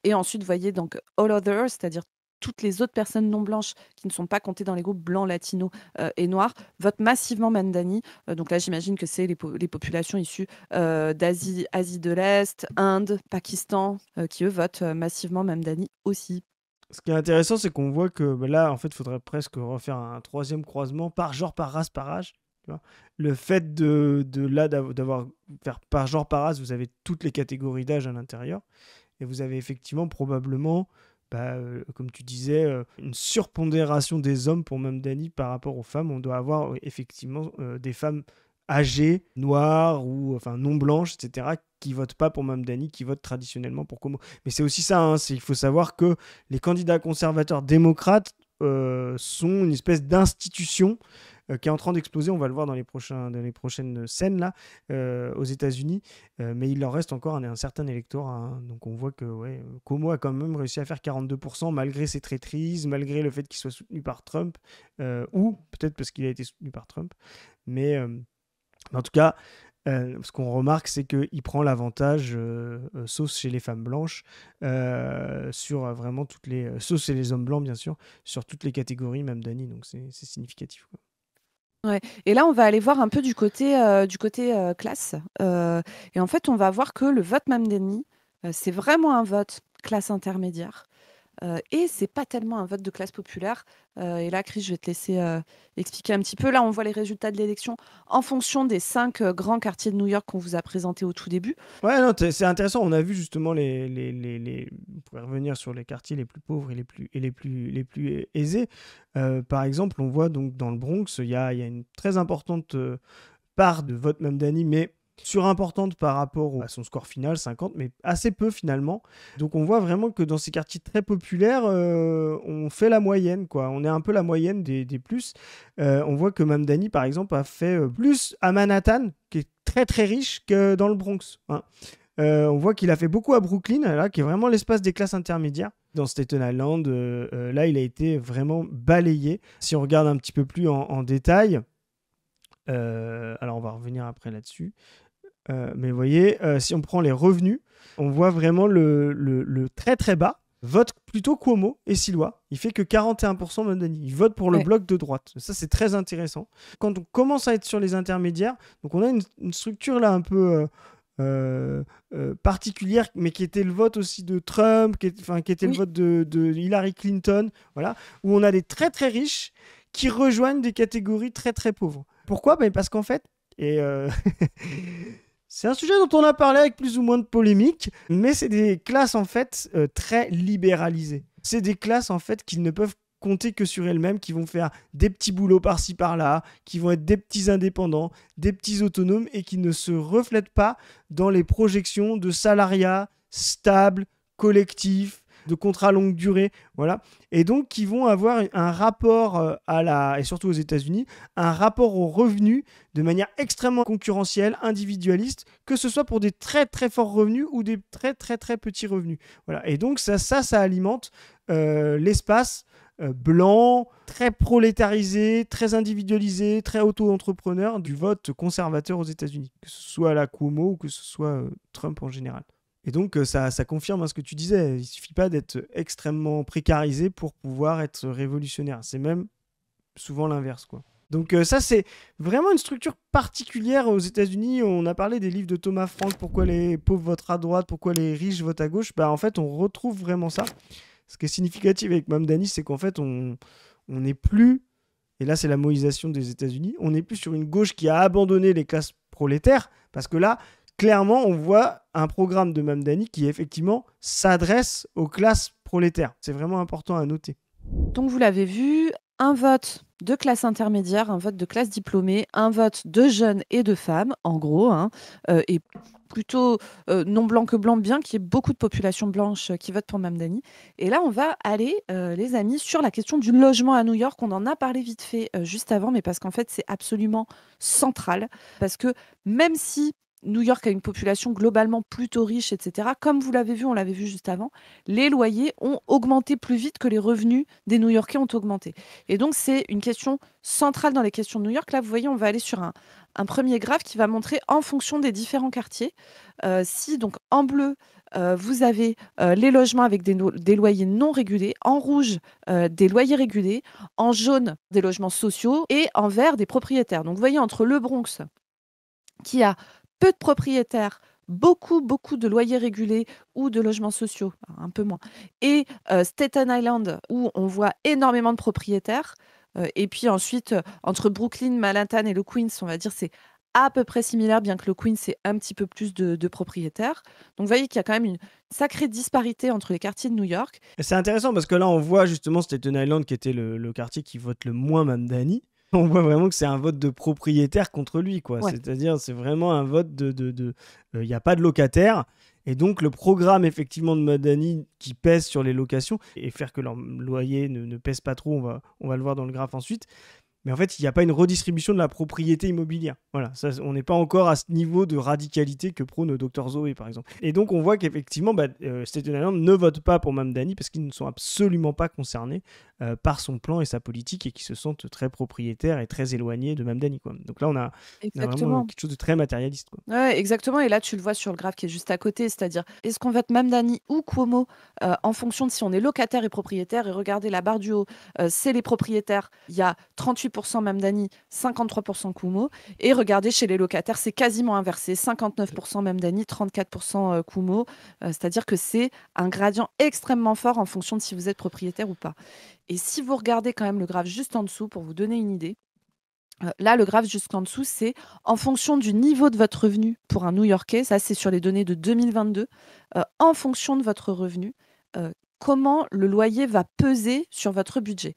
Et ensuite, vous voyez donc All Others, c'est-à-dire toutes les autres personnes non blanches qui ne sont pas comptées dans les groupes blancs, latinos et noirs, votent massivement Mamdani. Donc là, j'imagine que c'est les populations issues d'Asie, Asie de l'Est, Inde, Pakistan, qui eux votent massivement Mamdani aussi. Ce qui est intéressant, c'est qu'on voit que là, en fait, il faudrait presque refaire un troisième croisement par genre, par race, par âge. Tu vois. Le fait d'avoir faire par genre, par race, vous avez toutes les catégories d'âge à l'intérieur. Et vous avez effectivement probablement, comme tu disais, une surpondération des hommes pour Mamdani par rapport aux femmes. On doit avoir effectivement des femmes âgées, noires ou enfin non blanches, etc., qui votent pas pour Mamdani, qui votent traditionnellement pour Cuomo. Mais c'est aussi ça, hein, il faut savoir que les candidats conservateurs démocrates sont une espèce d'institution qui est en train d'exploser. On va le voir dans les prochaines scènes là aux États-Unis, mais il leur reste encore un certain électorat. Hein. Donc on voit que Cuomo a quand même réussi à faire 42% malgré ses traîtrises, malgré le fait qu'il soit soutenu par Trump, ou peut-être parce qu'il a été soutenu par Trump. Mais en tout cas, ce qu'on remarque, c'est qu'il prend l'avantage, sauf chez les femmes blanches, sur vraiment toutes les... sauf chez les hommes blancs, bien sûr, sur toutes les catégories, Mamdani, donc c'est significatif, quoi. Ouais. Et là, on va aller voir un peu du côté classe. Et en fait, on va voir que le vote Mamdani, c'est vraiment un vote classe intermédiaire. Et c'est pas tellement un vote de classe populaire. Et là, Chris, je vais te laisser expliquer un petit peu. Là, on voit les résultats de l'élection en fonction des 5 grands quartiers de New York qu'on vous a présentés au tout début. Ouais, non, c'est intéressant. On a vu justement on pourrait revenir sur les quartiers les plus pauvres et les plus aisés. Par exemple, on voit donc dans le Bronx, il y a une très importante part de vote Mamdani, mais surimportante par rapport à son score final, 50, mais assez peu finalement. Donc on voit vraiment que dans ces quartiers très populaires, on fait la moyenne, quoi. On est un peu la moyenne des plus. On voit que Mamdani, par exemple, a fait plus à Manhattan, qui est très très riche, que dans le Bronx. Hein. On voit qu'il a fait beaucoup à Brooklyn, là, qui est vraiment l'espace des classes intermédiaires. Dans Staten Island, là, il a été vraiment balayé. Si on regarde un petit peu plus en détail, alors on va revenir après là-dessus. Mais vous voyez, si on prend les revenus, on voit vraiment le très très bas vote plutôt Cuomo et Silwa. Il fait que 41% Mamdani. Il vote pour le bloc de droite. Ça, c'est très intéressant. Quand on commence à être sur les intermédiaires, donc on a une structure là un peu particulière, mais qui était le vote aussi de Trump, qui était le vote de Hillary Clinton, voilà, où on a des très très riches qui rejoignent des catégories très très pauvres. Pourquoi ? Parce qu'en fait, c'est un sujet dont on a parlé avec plus ou moins de polémique, mais c'est des classes en fait très libéralisées. C'est des classes en fait qui ne peuvent compter que sur elles-mêmes, qui vont faire des petits boulots par-ci par-là, qui vont être des petits indépendants, des petits autonomes et qui ne se reflètent pas dans les projections de salariat stable, collectif, de contrats longue durée, voilà. Et donc, qui vont avoir un rapport et surtout aux États-Unis, un rapport aux revenus de manière extrêmement concurrentielle, individualiste, que ce soit pour des très très forts revenus ou des très très très petits revenus. Voilà. Et donc, ça alimente l'espace blanc, très prolétarisé, très individualisé, très auto-entrepreneur du vote conservateur aux États-Unis, que ce soit la Cuomo ou que ce soit Trump en général. Et donc ça confirme ce que tu disais, il suffit pas d'être extrêmement précarisé pour pouvoir être révolutionnaire, c'est même souvent l'inverse, quoi. Donc ça, c'est vraiment une structure particulière aux États-Unis. On a parlé des livres de Thomas Frank, pourquoi les pauvres votent à droite, pourquoi les riches votent à gauche. En fait, on retrouve vraiment ça. Ce qui est significatif avec Mamdani, c'est qu'en fait, on n'est plus, et là c'est la moïsation des États-Unis, on n'est plus sur une gauche qui a abandonné les classes prolétaires, parce que là, clairement, on voit un programme de Mamdani qui effectivement s'adresse aux classes prolétaires. C'est vraiment important à noter. Donc vous l'avez vu, un vote de classe intermédiaire, un vote de classe diplômée, un vote de jeunes et de femmes, en gros, et plutôt non blanc que blanc, bien qu'il y ait beaucoup de population blanche qui vote pour Mamdani. Et là, on va aller, les amis, sur la question du logement à New York. On en a parlé vite fait juste avant, mais parce qu'en fait, c'est absolument central. Parce que même si New York a une population globalement plutôt riche, etc. Comme vous l'avez vu, on l'avait vu juste avant, les loyers ont augmenté plus vite que les revenus des New-Yorkais ont augmenté. Et donc, c'est une question centrale dans les questions de New York. Là, vous voyez, on va aller sur un premier graphe qui va montrer en fonction des différents quartiers. Si, donc, en bleu, vous avez les logements avec des loyers non régulés, en rouge, des loyers régulés, en jaune, des logements sociaux et en vert, des propriétaires. Donc, vous voyez, entre le Bronx, qui a peu de propriétaires, beaucoup de loyers régulés ou de logements sociaux, un peu moins, et Staten Island, où on voit énormément de propriétaires, et puis ensuite, entre Brooklyn, Manhattan et le Queens, on va dire, c'est à peu près similaire, bien que le Queens, c'est un petit peu plus de propriétaires. Donc, vous voyez qu'il y a quand même une sacrée disparité entre les quartiers de New York. Et c'est intéressant parce que là, on voit justement Staten Island, qui était le quartier qui vote le moins Mamdani. On voit vraiment que c'est un vote de propriétaire contre lui, quoi. Ouais. C'est-à-dire, c'est vraiment un vote il n'y a pas de locataires. Et donc, le programme, effectivement, de Mamdani qui pèse sur les locations et faire que leur loyer ne pèse pas trop, on va le voir dans le graphe ensuite. Mais en fait, il n'y a pas une redistribution de la propriété immobilière. Voilà, ça, on n'est pas encore à ce niveau de radicalité que prône Dr Zoé, par exemple. Et donc, on voit qu'effectivement, Staten Island ne vote pas pour Mamdani parce qu'ils ne sont absolument pas concernés par son plan et sa politique et qui se sentent très propriétaires et très éloignés de Mamdani, quoi. Donc là, on a vraiment quelque chose de très matérialiste, quoi. Ouais, exactement. Et là, tu le vois sur le graphe qui est juste à côté, c'est-à-dire est-ce qu'on vote Mamdani ou Cuomo en fonction de si on est locataire et propriétaire. Et regardez la barre du haut, c'est les propriétaires. Il y a 38% Mamdani, 53% Cuomo. Et regardez chez les locataires, c'est quasiment inversé, 59% Mamdani, 34% Cuomo. C'est-à-dire que c'est un gradient extrêmement fort en fonction de si vous êtes propriétaire ou pas. Et si vous regardez quand même le graphe juste en dessous pour vous donner une idée. Là, le graphe jusqu'en dessous, c'est en fonction du niveau de votre revenu pour un New-Yorkais, ça c'est sur les données de 2022, en fonction de votre revenu, comment le loyer va peser sur votre budget.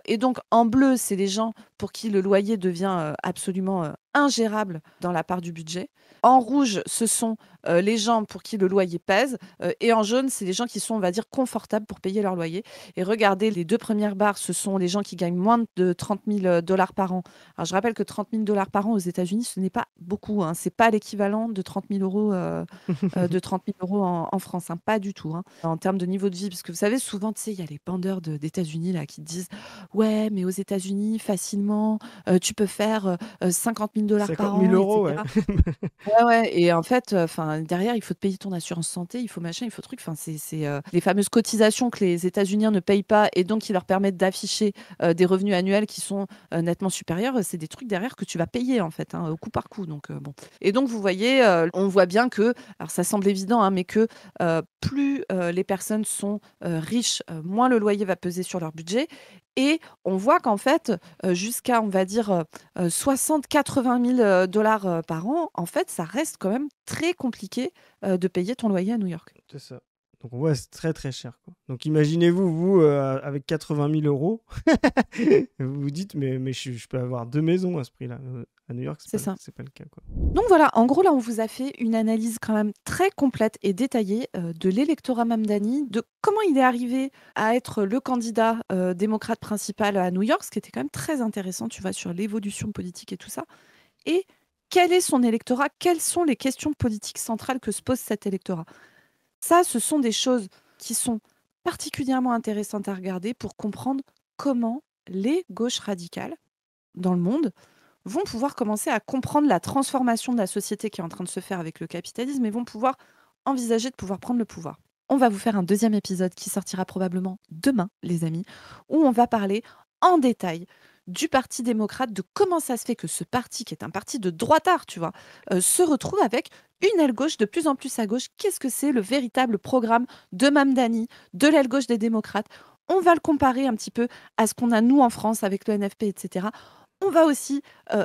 Et donc en bleu, c'est les gens pour qui le loyer devient absolument ingérable dans la part du budget. En rouge, ce sont les gens pour qui le loyer pèse. Et en jaune, c'est les gens qui sont, on va dire, confortables pour payer leur loyer. Et regardez, les deux premières barres, ce sont les gens qui gagnent moins de 30 000 dollars par an. Alors, je rappelle que 30 000 dollars par an aux États-Unis, ce n'est pas beaucoup. Ce n'est pas l'équivalent de 30 000 euros, en France. Pas du tout. En termes de niveau de vie. Parce que vous savez, souvent, tu sais, il y a les bandeurs d'États-Unis là, qui disent « Ouais, mais aux États-Unis, facilement, tu peux faire 50 000 dollars par 50 000 an, euros, etc. » ouais. Ouais. Et en fait, derrière, il faut te payer ton assurance santé, il faut machin, il faut truc. C'est les fameuses cotisations que les États-Unis ne payent pas et donc qui leur permettent d'afficher des revenus annuels qui sont nettement supérieurs. C'est des trucs derrière que tu vas payer en fait, au coup par coup. Donc bon. Et donc vous voyez, on voit bien que, alors ça semble évident, mais que plus les personnes sont riches, moins le loyer va peser sur leur budget. Et on voit qu'en fait, jusqu'à, on va dire, 60 000 à 80 000 dollars par an, en fait, ça reste quand même très compliqué de payer ton loyer à New York. C'est ça. Donc on voit, c'est très très cher, quoi. Donc imaginez-vous, vous, avec 80 000 euros, vous vous dites, mais je peux avoir 2 maisons à ce prix-là. À New York, C'est ça. c'est pas le cas, quoi. Donc voilà, en gros, là, on vous a fait une analyse quand même très complète et détaillée de l'électorat Mamdani, de comment il est arrivé à être le candidat démocrate principal à New York, ce qui était quand même très intéressant, tu vois, sur l'évolution politique et tout ça. Et quel est son électorat? Quelles sont les questions politiques centrales que se pose cet électorat? Ça, ce sont des choses qui sont particulièrement intéressantes à regarder pour comprendre comment les gauches radicales dans le monde vont pouvoir commencer à comprendre la transformation de la société qui est en train de se faire avec le capitalisme et vont pouvoir envisager de pouvoir prendre le pouvoir. On va vous faire un deuxième épisode qui sortira probablement demain, les amis, où on va parler en détail du Parti démocrate, de comment ça se fait que ce parti, qui est un parti de droitard, tu vois, se retrouve avec une aile gauche de plus en plus à gauche. Qu'est-ce que c'est le véritable programme de Mamdani, de l'aile gauche des démocrates? On va le comparer un petit peu à ce qu'on a nous en France avec le NFP, etc. On va aussi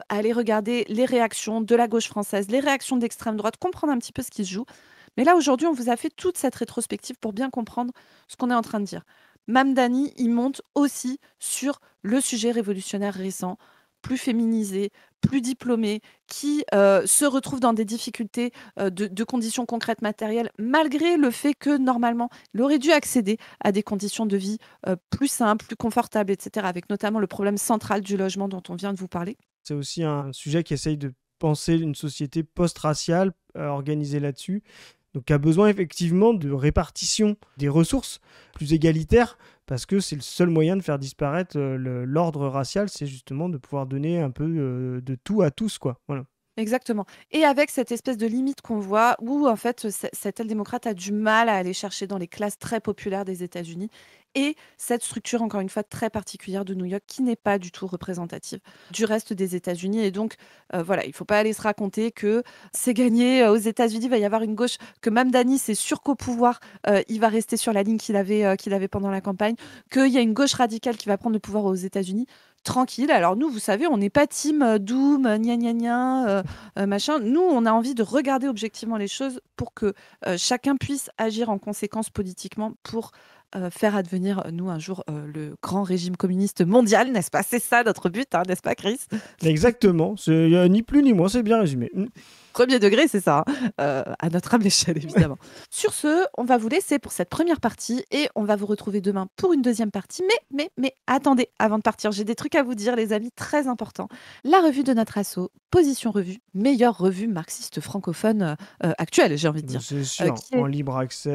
aller regarder les réactions de la gauche française, les réactions d'extrême droite, comprendre un petit peu ce qui se joue. Mais là, aujourd'hui, on vous a fait toute cette rétrospective pour bien comprendre ce qu'on est en train de dire. Mamdani, il monte aussi sur le sujet révolutionnaire récent, plus féminisé, plus diplômé, qui se retrouve dans des difficultés de conditions concrètes matérielles, malgré le fait que, normalement, il aurait dû accéder à des conditions de vie plus simples, plus confortables, etc., avec notamment le problème central du logement dont on vient de vous parler. C'est aussi un sujet qui essaye de penser une société post-raciale organisée là-dessus. Donc, qui a besoin effectivement de répartition des ressources plus égalitaire, parce que c'est le seul moyen de faire disparaître l'ordre racial, c'est justement de pouvoir donner un peu de tout à tous, quoi. Voilà. Exactement. Et avec cette espèce de limite qu'on voit où, en fait, cette aile démocrate a du mal à aller chercher dans les classes très populaires des États-Unis. Et cette structure, encore une fois, très particulière de New York, qui n'est pas du tout représentative du reste des États-Unis. Et donc, voilà, il ne faut pas aller se raconter que c'est gagné aux États-Unis, il va y avoir une gauche, que Mamdani, c'est sûr qu'au pouvoir, il va rester sur la ligne qu'il avait pendant la campagne, qu'il y a une gauche radicale qui va prendre le pouvoir aux États-Unis. Tranquille. Alors nous, vous savez, on n'est pas team Doom, gna gna gna, machin. Nous, on a envie de regarder objectivement les choses pour que chacun puisse agir en conséquence politiquement pour faire advenir, nous, un jour, le grand régime communiste mondial, n'est-ce pas? C'est ça notre but, hein, n'est-ce pas, Chris? Exactement. C'est ni plus ni moins, c'est bien résumé. Premier degré, c'est ça, à notre humble échelle, évidemment. Sur ce, on va vous laisser pour cette première partie et on va vous retrouver demain pour une deuxième partie. Mais attendez, avant de partir, j'ai des trucs à vous dire, les amis, très importants. La revue de notre asso, Position Revue, meilleure revue marxiste francophone actuelle, j'ai envie de dire. C'est sûr, qui est en libre accès,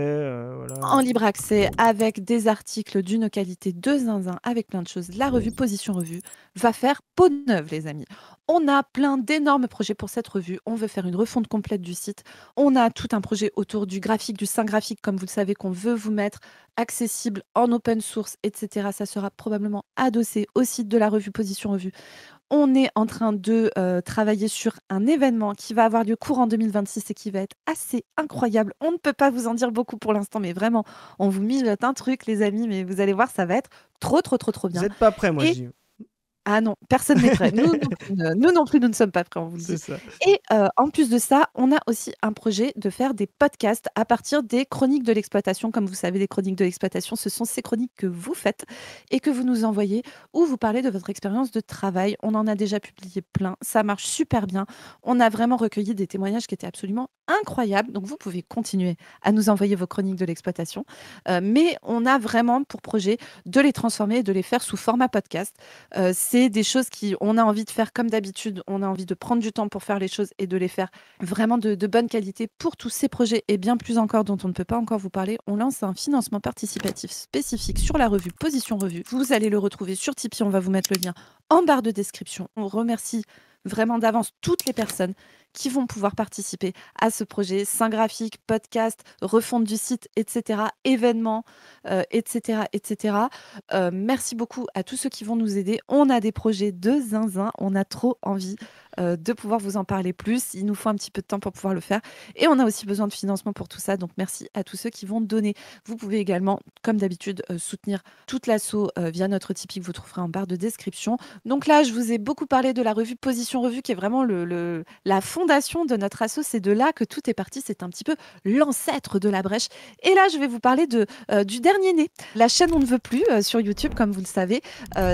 voilà. en libre accès, avec des articles d'une qualité de zinzin, avec plein de choses. La revue Position Revue va faire peau neuve, les amis. On a plein d'énormes projets pour cette revue. On veut faire une refonte complète du site. On a tout un projet autour du graphique, du sein graphique, comme vous le savez, qu'on veut vous mettre accessible en open source, etc. Ça sera probablement adossé au site de la revue Position Revue. On est en train de travailler sur un événement qui va avoir lieu courant 2026 et qui va être assez incroyable. On ne peut pas vous en dire beaucoup pour l'instant, mais vraiment, on vous mijote un truc, les amis, mais vous allez voir, ça va être trop, trop, trop, trop Vous bien. n'êtes pas prêts, moi, je Et dis. ah non, personne n'est prêt. Nous non plus, nous ne sommes pas prêts, on vous le C'est dit. ça. Et en plus de ça, on a aussi un projet de faire des podcasts à partir des chroniques de l'exploitation. Comme vous savez, les chroniques de l'exploitation, ce sont ces chroniques que vous faites et que vous nous envoyez, où vous parlez de votre expérience de travail. On en a déjà publié plein, ça marche super bien. On a vraiment recueilli des témoignages qui étaient absolument incroyables. Donc vous pouvez continuer à nous envoyer vos chroniques de l'exploitation. Mais on a vraiment pour projet de les transformer et de les faire sous format podcast. C'est des choses on a envie de faire comme d'habitude. On a envie de prendre du temps pour faire les choses et de les faire vraiment de bonne qualité pour tous ces projets et bien plus encore dont on ne peut pas encore vous parler. On lance un financement participatif spécifique sur la revue Position Revue. Vous allez le retrouver sur Tipeee. On va vous mettre le lien en barre de description. On remercie vraiment d'avance toutes les personnes qui vont pouvoir participer à ce projet, sein graphique, podcast, refonte du site, etc., événements, etc., etc. Merci beaucoup à tous ceux qui vont nous aider. On a des projets de zinzin, on a trop envie de pouvoir vous en parler plus. Il nous faut un petit peu de temps pour pouvoir le faire. Et on a aussi besoin de financement pour tout ça, donc merci à tous ceux qui vont donner. Vous pouvez également, comme d'habitude, soutenir toute l'asso via notre Tipeee que vous trouverez en barre de description. Donc là, je vous ai beaucoup parlé de la revue Position Revue, qui est vraiment la fondation fondation de notre asso, c'est de là que tout est parti. C'est un petit peu l'ancêtre de la brèche. Et là, je vais vous parler du dernier né, la chaîne On ne veut plus sur YouTube, comme vous le savez.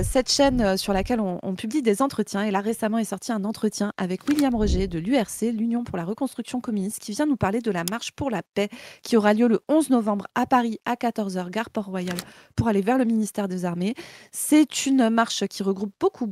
Cette chaîne sur laquelle on publie des entretiens. Et là, récemment est sorti un entretien avec William Roger de l'URC, l'Union pour la reconstruction communiste, qui vient nous parler de la marche pour la paix qui aura lieu le 11 novembre à Paris à 14h, gare Port-Royal, pour aller vers le ministère des Armées. C'est une marche qui regroupe beaucoup.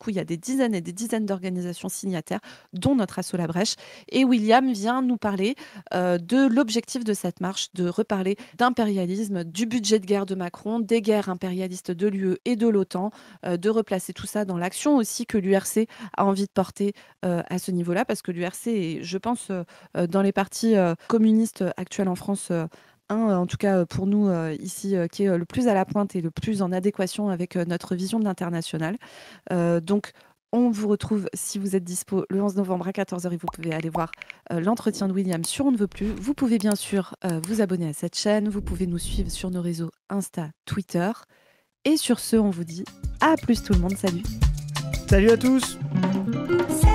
Il y a des dizaines et des dizaines d'organisations signataires, dont notre asso La Brèche. Et William vient nous parler de l'objectif de cette marche, de reparler d'impérialisme, du budget de guerre de Macron, des guerres impérialistes de l'UE et de l'OTAN, de replacer tout ça dans l'action aussi que l'URC a envie de porter à ce niveau-là, parce que l'URC est, je pense, dans les partis communistes actuels en France, en tout cas pour nous ici, qui est le plus à la pointe et le plus en adéquation avec notre vision de l'international. Donc, on vous retrouve, si vous êtes dispo, le 11 novembre à 14h et vous pouvez aller voir l'entretien de William sur On ne veut plus. Vous pouvez bien sûr vous abonner à cette chaîne. Vous pouvez nous suivre sur nos réseaux Insta, Twitter. Et sur ce, on vous dit à plus tout le monde. Salut. Salut à tous. Salut.